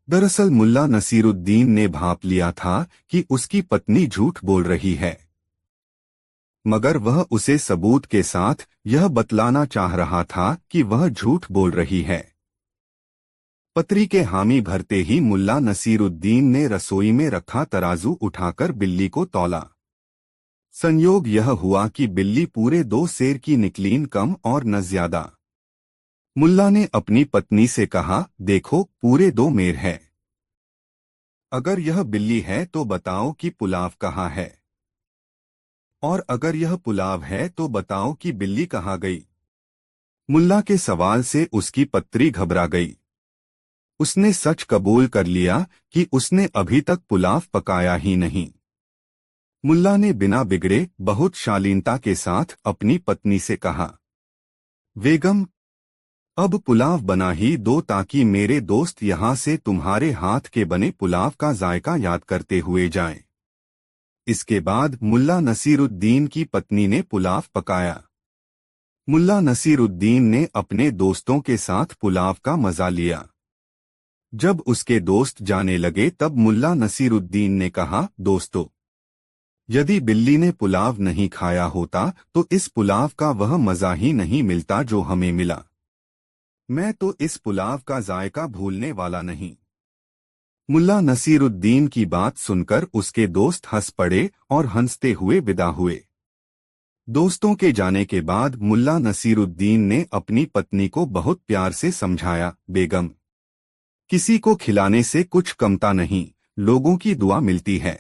दरअसल मुल्ला नसीरुद्दीन ने भांप लिया था कि उसकी पत्नी झूठ बोल रही है, मगर वह उसे सबूत के साथ यह बतलाना चाह रहा था कि वह झूठ बोल रही है। पत्री के हामी भरते ही मुल्ला नसीरुद्दीन ने रसोई में रखा तराजू उठाकर बिल्ली को तौला। संयोग यह हुआ कि बिल्ली पूरे 2 सेर की निकली, न कम और न ज्यादा। मुल्ला ने अपनी पत्नी से कहा, देखो पूरे 2 मेर है। अगर यह बिल्ली है तो बताओ कि पुलाव कहाँ है, और अगर यह पुलाव है तो बताओ कि बिल्ली कहाँ गई। मुल्ला के सवाल से उसकी पत्री घबरा गई। उसने सच कबूल कर लिया कि उसने अभी तक पुलाव पकाया ही नहीं। मुल्ला ने बिना बिगड़े बहुत शालीनता के साथ अपनी पत्नी से कहा, बेगम, अब पुलाव बना ही दो ताकि मेरे दोस्त यहाँ से तुम्हारे हाथ के बने पुलाव का जायका याद करते हुए जाएं। इसके बाद मुल्ला नसीरुद्दीन की पत्नी ने पुलाव पकाया। मुल्ला नसीरुद्दीन ने अपने दोस्तों के साथ पुलाव का मजा लिया। जब उसके दोस्त जाने लगे तब मुल्ला नसीरुद्दीन ने कहा, दोस्तों, यदि बिल्ली ने पुलाव नहीं खाया होता तो इस पुलाव का वह मजा ही नहीं मिलता जो हमें मिला। मैं तो इस पुलाव का जायका भूलने वाला नहीं। मुल्ला नसीरुद्दीन की बात सुनकर उसके दोस्त हंस पड़े और हंसते हुए विदा हुए। दोस्तों के जाने के बाद मुल्ला नसीरुद्दीन ने अपनी पत्नी को बहुत प्यार से समझाया, बेगम, किसी को खिलाने से कुछ कमता नहीं, लोगों की दुआ मिलती है।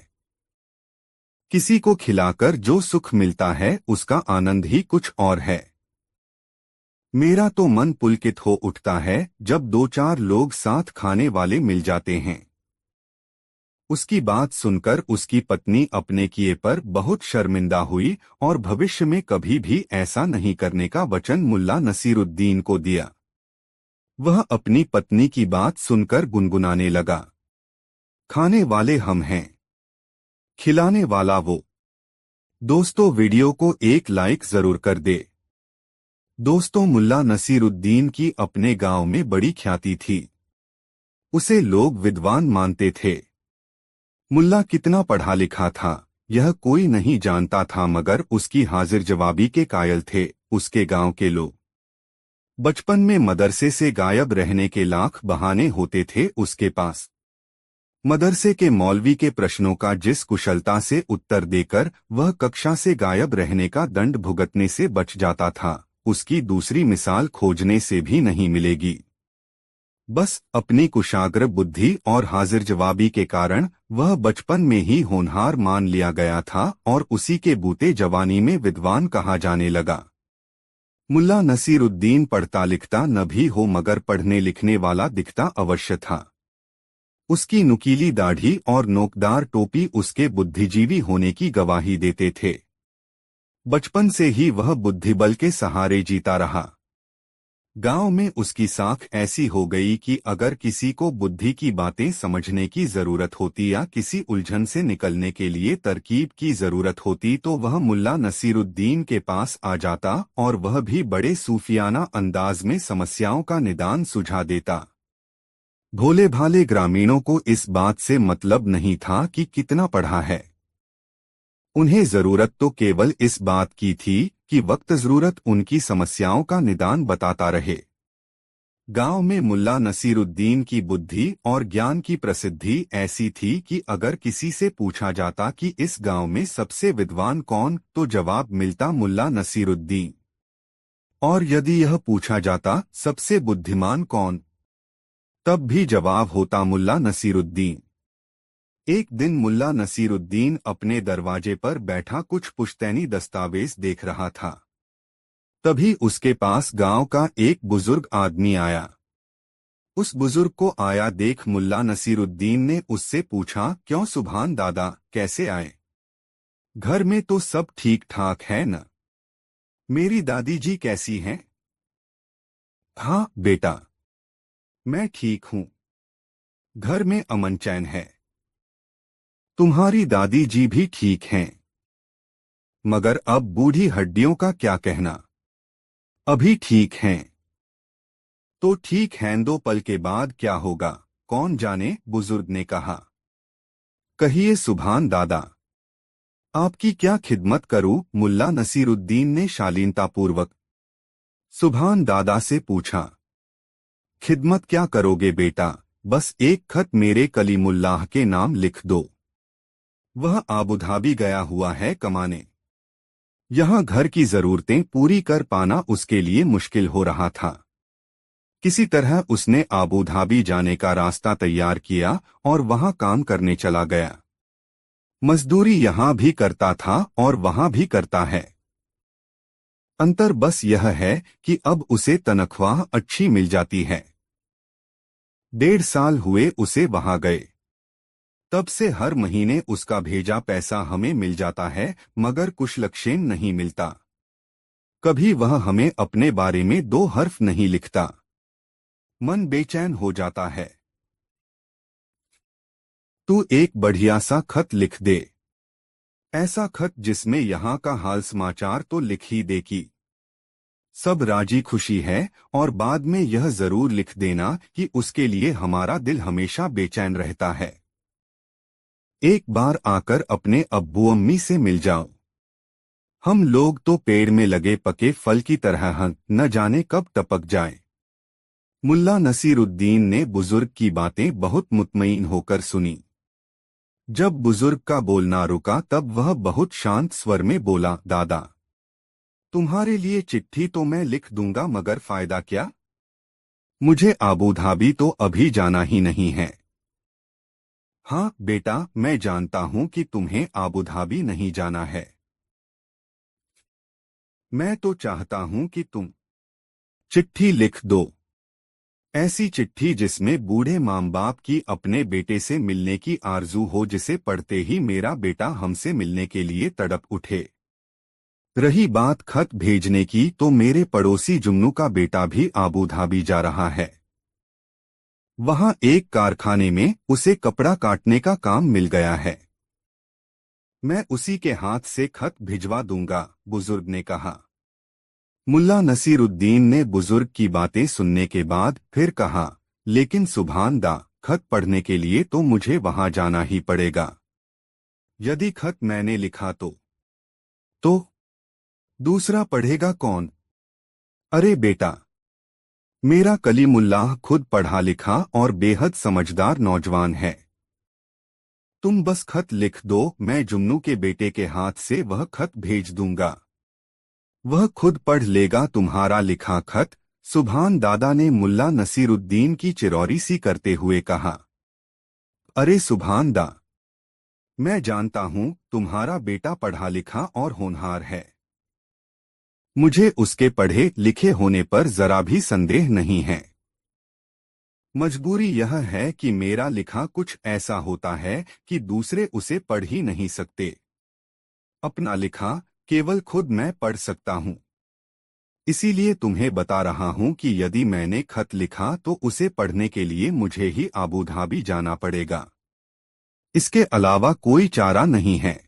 किसी को खिलाकर जो सुख मिलता है उसका आनंद ही कुछ और है। मेरा तो मन पुलकित हो उठता है जब 2-4 लोग साथ खाने वाले मिल जाते हैं। उसकी बात सुनकर उसकी पत्नी अपने किए पर बहुत शर्मिंदा हुई और भविष्य में कभी भी ऐसा नहीं करने का वचन मुल्ला नसीरुद्दीन को दिया। वह अपनी पत्नी की बात सुनकर गुनगुनाने लगा, खाने वाले हम हैं, खिलाने वाला वो। दोस्तों, वीडियो को एक लाइक जरूर कर दे। दोस्तों, मुल्ला नसीरुद्दीन की अपने गांव में बड़ी ख्याति थी। उसे लोग विद्वान मानते थे। मुल्ला कितना पढ़ा लिखा था यह कोई नहीं जानता था, मगर उसकी हाजिर जवाबी के कायल थे उसके गांव के लोग। बचपन में मदरसे से गायब रहने के लाख बहाने होते थे उसके पास। मदरसे के मौलवी के प्रश्नों का जिस कुशलता से उत्तर देकर वह कक्षा से गायब रहने का दंड भुगतने से बच जाता था, उसकी दूसरी मिसाल खोजने से भी नहीं मिलेगी। बस अपनी कुशाग्र बुद्धि और हाजिर जवाबी के कारण वह बचपन में ही होनहार मान लिया गया था और उसी के बूते जवानी में विद्वान कहा जाने लगा। मुल्ला नसीरुद्दीन पढ़ता लिखता न भी हो मगर पढ़ने लिखने वाला दिखता अवश्य था। उसकी नुकीली दाढ़ी और नोकदार टोपी उसके बुद्धिजीवी होने की गवाही देते थे। बचपन से ही वह बुद्धिबल के सहारे जीता रहा। गांव में उसकी साख ऐसी हो गई कि अगर किसी को बुद्धि की बातें समझने की जरूरत होती या किसी उलझन से निकलने के लिए तरकीब की जरूरत होती तो वह मुल्ला नसीरुद्दीन के पास आ जाता और वह भी बड़े सूफियाना अंदाज में समस्याओं का निदान सुझा देता। भोले भाले ग्रामीणों को इस बात से मतलब नहीं था कि कितना पढ़ा है। उन्हें जरूरत तो केवल इस बात की थी कि वक्त जरूरत उनकी समस्याओं का निदान बताता रहे। गांव में मुल्ला नसीरुद्दीन की बुद्धि और ज्ञान की प्रसिद्धि ऐसी थी कि अगर किसी से पूछा जाता कि इस गांव में सबसे विद्वान कौन, तो जवाब मिलता मुल्ला नसीरुद्दीन। और यदि यह पूछा जाता सबसे बुद्धिमान कौन, तब भी जवाब होता मुल्ला नसीरुद्दीन। एक दिन मुल्ला नसीरुद्दीन अपने दरवाजे पर बैठा कुछ पुश्तैनी दस्तावेज देख रहा था। तभी उसके पास गांव का एक बुजुर्ग आदमी आया। उस बुजुर्ग को आया देख मुल्ला नसीरुद्दीन ने उससे पूछा, क्यों सुभान दादा, कैसे आए? घर में तो सब ठीक ठाक है न? मेरी दादी जी कैसी हैं? हाँ बेटा, मैं ठीक हूँ। घर में अमन चैन है। तुम्हारी दादी जी भी ठीक हैं। मगर अब बूढ़ी हड्डियों का क्या कहना? अभी ठीक हैं। तो ठीक हैं, 2 पल के बाद क्या होगा कौन जाने, बुजुर्ग ने कहा। कहिए सुभान दादा, आपकी क्या खिदमत करूं? मुल्ला नसीरुद्दीन ने शालीनतापूर्वक सुभान दादा से पूछा। खिदमत क्या करोगे बेटा, बस एक खत मेरे कलीमुल्लाह के नाम लिख दो। वह आबुधाबी गया हुआ है कमाने। यहाँ घर की जरूरतें पूरी कर पाना उसके लिए मुश्किल हो रहा था। किसी तरह उसने आबुधाबी जाने का रास्ता तैयार किया और वहाँ काम करने चला गया। मजदूरी यहाँ भी करता था और वहाँ भी करता है। अंतर बस यह है कि अब उसे तनख्वाह अच्छी मिल जाती है। 1.5 साल हुए उसे वहाँ गए। तब से हर महीने उसका भेजा पैसा हमें मिल जाता है, मगर कुशलक्षेम नहीं मिलता। कभी वह हमें अपने बारे में 2 हर्फ नहीं लिखता। मन बेचैन हो जाता है। तू एक बढ़िया सा खत लिख दे। ऐसा खत जिसमें यहाँ का हाल समाचार तो लिख ही दे कि सब राजी खुशी है, और बाद में यह जरूर लिख देना कि उसके लिए हमारा दिल हमेशा बेचैन रहता है। एक बार आकर अपने अब्बू अम्मी से मिल जाओ। हम लोग तो पेड़ में लगे पके फल की तरह हैं, न जाने कब टपक जाएं। मुल्ला नसीरुद्दीन ने बुजुर्ग की बातें बहुत मुतमईन होकर सुनी। जब बुजुर्ग का बोलना रुका तब वह बहुत शांत स्वर में बोला, दादा, तुम्हारे लिए चिट्ठी तो मैं लिख दूंगा, मगर फायदा क्या? मुझे आबूधाबी तो अभी जाना ही नहीं है। हाँ बेटा, मैं जानता हूँ कि तुम्हें आबूधाबी नहीं जाना है। मैं तो चाहता हूँ कि तुम चिट्ठी लिख दो। ऐसी चिट्ठी जिसमें बूढ़े माँ बाप की अपने बेटे से मिलने की आरजू हो, जिसे पढ़ते ही मेरा बेटा हमसे मिलने के लिए तड़प उठे। रही बात खत भेजने की, तो मेरे पड़ोसी जुम्नू का बेटा भी आबूधाबी जा रहा है। वहां एक कारखाने में उसे कपड़ा काटने का काम मिल गया है। मैं उसी के हाथ से खत भिजवा दूंगा, बुजुर्ग ने कहा। मुल्ला नसीरुद्दीन ने बुजुर्ग की बातें सुनने के बाद फिर कहा, लेकिन सुभान दा, खत पढ़ने के लिए तो मुझे वहां जाना ही पड़ेगा। यदि खत मैंने लिखा तो दूसरा पढ़ेगा कौन? अरे बेटा, मेरा कलीमुल्लाह खुद पढ़ा लिखा और बेहद समझदार नौजवान है। तुम बस खत लिख दो, मैं जुम्नू के बेटे के हाथ से वह खत भेज दूंगा। वह खुद पढ़ लेगा तुम्हारा लिखा खत। सुभान दादा ने मुल्ला नसीरुद्दीन की चिरौरी सी करते हुए कहा। अरे सुभान दा, मैं जानता हूँ तुम्हारा बेटा पढ़ा लिखा और होनहार है। मुझे उसके पढ़े लिखे होने पर जरा भी संदेह नहीं है। मजबूरी यह है कि मेरा लिखा कुछ ऐसा होता है कि दूसरे उसे पढ़ ही नहीं सकते। अपना लिखा केवल खुद मैं पढ़ सकता हूँ। इसीलिए तुम्हें बता रहा हूँ कि यदि मैंने खत लिखा तो उसे पढ़ने के लिए मुझे ही अबू धाबी जाना पड़ेगा। इसके अलावा कोई चारा नहीं है।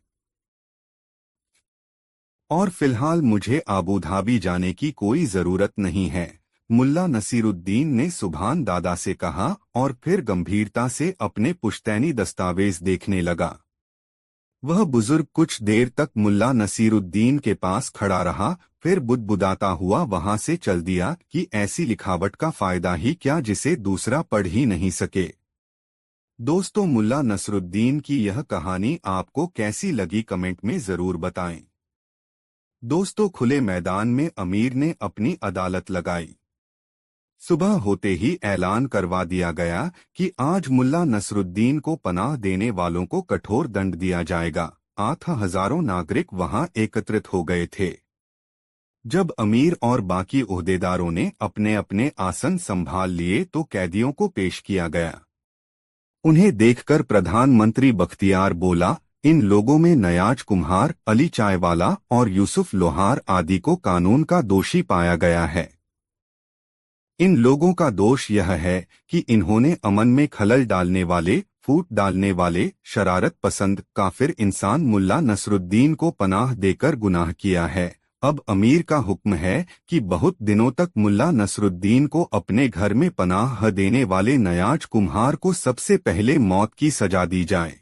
और फिलहाल मुझे अबू धाबी जाने की कोई जरूरत नहीं है, मुल्ला नसीरुद्दीन ने सुभान दादा से कहा और फिर गंभीरता से अपने पुश्तैनी दस्तावेज देखने लगा। वह बुजुर्ग कुछ देर तक मुल्ला नसीरुद्दीन के पास खड़ा रहा, फिर बुदबुदाता हुआ वहां से चल दिया कि ऐसी लिखावट का फायदा ही क्या जिसे दूसरा पढ़ ही नहीं सके। दोस्तों, मुल्ला नसरुद्दीन की यह कहानी आपको कैसी लगी कमेंट में जरूर बताएं। दोस्तों, खुले मैदान में अमीर ने अपनी अदालत लगाई। सुबह होते ही ऐलान करवा दिया गया कि आज मुल्ला नसरुद्दीन को पनाह देने वालों को कठोर दंड दिया जाएगा। हजारों नागरिक वहां एकत्रित हो गए थे। जब अमीर और बाकी ओहदेदारों ने अपने अपने आसन संभाल लिए तो कैदियों को पेश किया गया। उन्हें देखकर प्रधानमंत्री बख्तियार बोला, इन लोगों में नयाज कुम्हार, अली चायवाला और यूसुफ लोहार आदि को कानून का दोषी पाया गया है। इन लोगों का दोष यह है कि इन्होंने अमन में खलल डालने वाले, फूट डालने वाले, शरारत पसंद काफिर इंसान मुल्ला नसरुद्दीन को पनाह देकर गुनाह किया है। अब अमीर का हुक्म है कि बहुत दिनों तक मुल्ला नसरुद्दीन को अपने घर में पनाह देने वाले नयाज कुम्हार को सबसे पहले मौत की सजा दी जाए।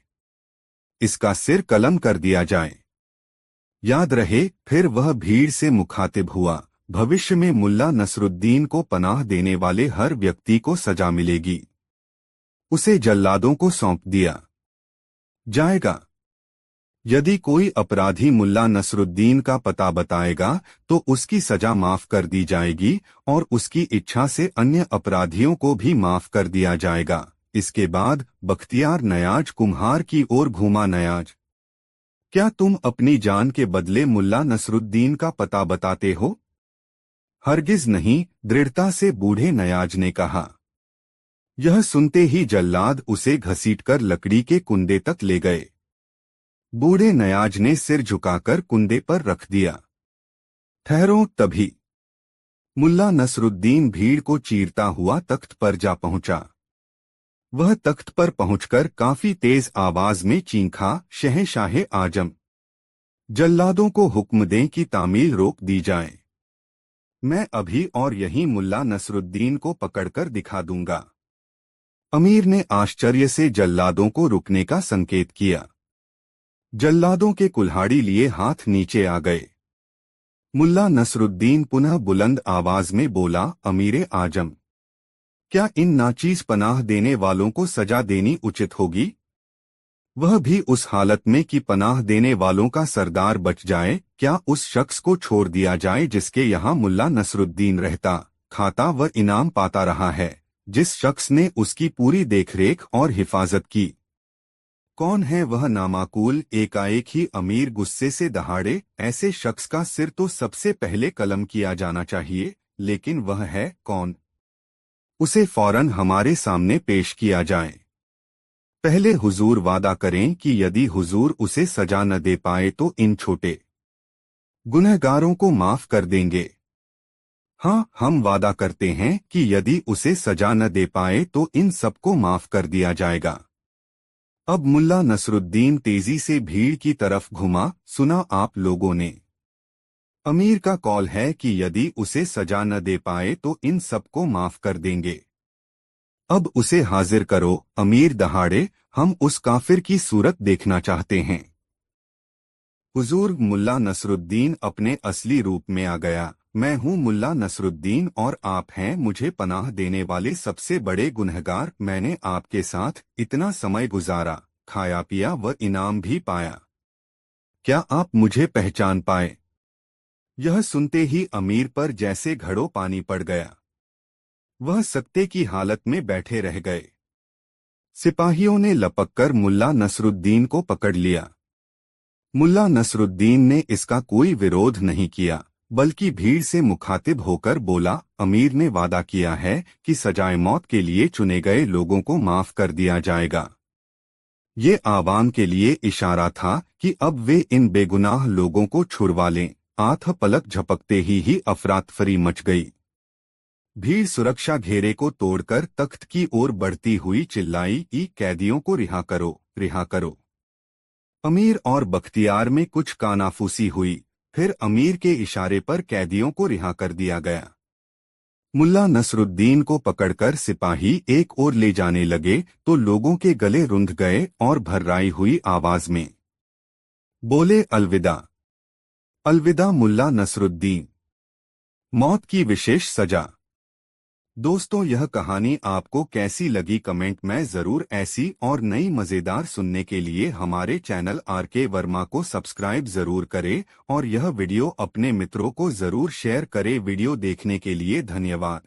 इसका सिर कलम कर दिया जाए। याद रहे, फिर वह भीड़ से मुखातिब हुआ, भविष्य में मुल्ला नसरुद्दीन को पनाह देने वाले हर व्यक्ति को सजा मिलेगी। उसे जल्लादों को सौंप दिया जाएगा। यदि कोई अपराधी मुल्ला नसरुद्दीन का पता बताएगा तो उसकी सजा माफ कर दी जाएगी और उसकी इच्छा से अन्य अपराधियों को भी माफ कर दिया जाएगा। इसके बाद बख्तियार नयाज कुम्हार की ओर घूमा। नयाज, क्या तुम अपनी जान के बदले मुल्ला नसरुद्दीन का पता बताते हो? हरगिज नहीं, दृढ़ता से बूढ़े नयाज ने कहा। यह सुनते ही जल्लाद उसे घसीटकर लकड़ी के कुंदे तक ले गए। बूढ़े नयाज ने सिर झुकाकर कुंदे पर रख दिया। ठहरो, तभी मुल्ला नसरुद्दीन भीड़ को चीरता हुआ तख्त पर जा पहुंचा। वह तख्त पर पहुंचकर काफी तेज आवाज में चीखा, शहंशाहे आजम, जल्लादों को हुक्म दें कि तामील रोक दी जाए। मैं अभी और यहीं मुल्ला नसरुद्दीन को पकड़कर दिखा दूंगा। अमीर ने आश्चर्य से जल्लादों को रुकने का संकेत किया। जल्लादों के कुल्हाड़ी लिए हाथ नीचे आ गए। मुल्ला नसरुद्दीन पुनः बुलंद आवाज में बोला, अमीरे आजम, क्या इन नाचीज पनाह देने वालों को सजा देनी उचित होगी? वह भी उस हालत में कि पनाह देने वालों का सरदार बच जाए। क्या उस शख्स को छोड़ दिया जाए जिसके यहाँ मुल्ला नसरुद्दीन रहता, खाता व इनाम पाता रहा है, जिस शख्स ने उसकी पूरी देखरेख और हिफाजत की? कौन है वह नामाकूल? एकाएक ही अमीर गुस्से से दहाड़े, ऐसे शख्स का सिर तो सबसे पहले कलम किया जाना चाहिए, लेकिन वह है कौन? उसे फौरन हमारे सामने पेश किया जाए। पहले हुजूर वादा करें कि यदि हुजूर उसे सजा न दे पाए तो इन छोटे गुनहगारों को माफ कर देंगे। हाँ, हम वादा करते हैं कि यदि उसे सजा न दे पाए तो इन सबको माफ कर दिया जाएगा। अब मुल्ला नसरुद्दीन तेजी से भीड़ की तरफ घुमा। सुना आप लोगों ने, अमीर का कॉल है कि यदि उसे सजा न दे पाए तो इन सबको माफ कर देंगे। अब उसे हाजिर करो। अमीर दहाड़े, हम उस काफिर की सूरत देखना चाहते हैं। हुजूर, मुल्ला नसरुद्दीन अपने असली रूप में आ गया। मैं हूँ मुल्ला नसरुद्दीन और आप हैं मुझे पनाह देने वाले सबसे बड़े गुनहगार। मैंने आपके साथ इतना समय गुजारा, खाया पिया व इनाम भी पाया। क्या आप मुझे पहचान पाए? यह सुनते ही अमीर पर जैसे घड़ों पानी पड़ गया। वह सकते की हालत में बैठे रह गए। सिपाहियों ने लपककर मुल्ला नसरुद्दीन को पकड़ लिया। मुल्ला नसरुद्दीन ने इसका कोई विरोध नहीं किया, बल्कि भीड़ से मुखातिब होकर बोला, अमीर ने वादा किया है कि सजाए मौत के लिए चुने गए लोगों को माफ कर दिया जाएगा। ये आवाम के लिए इशारा था कि अब वे इन बेगुनाह लोगों को छुड़वा लें। आंख पलक झपकते ही अफरातफरी मच गई। भीड़ सुरक्षा घेरे को तोड़कर तख्त की ओर बढ़ती हुई चिल्लाई कि कैदियों को रिहा करो, रिहा करो। अमीर और बख्तियार में कुछ कानाफूसी हुई, फिर अमीर के इशारे पर कैदियों को रिहा कर दिया गया। मुल्ला नसरुद्दीन को पकड़कर सिपाही एक ओर ले जाने लगे तो लोगों के गले रुंध गए और भर्राई हुई आवाज में बोले, अलविदा, अलविदा मुल्ला नसरुद्दीन, मौत की विशेष सजा। दोस्तों, यह कहानी आपको कैसी लगी कमेंट में जरूर। ऐसी और नई मजेदार सुनने के लिए हमारे चैनल आरके वर्मा को सब्सक्राइब जरूर करें और यह वीडियो अपने मित्रों को जरूर शेयर करें। वीडियो देखने के लिए धन्यवाद।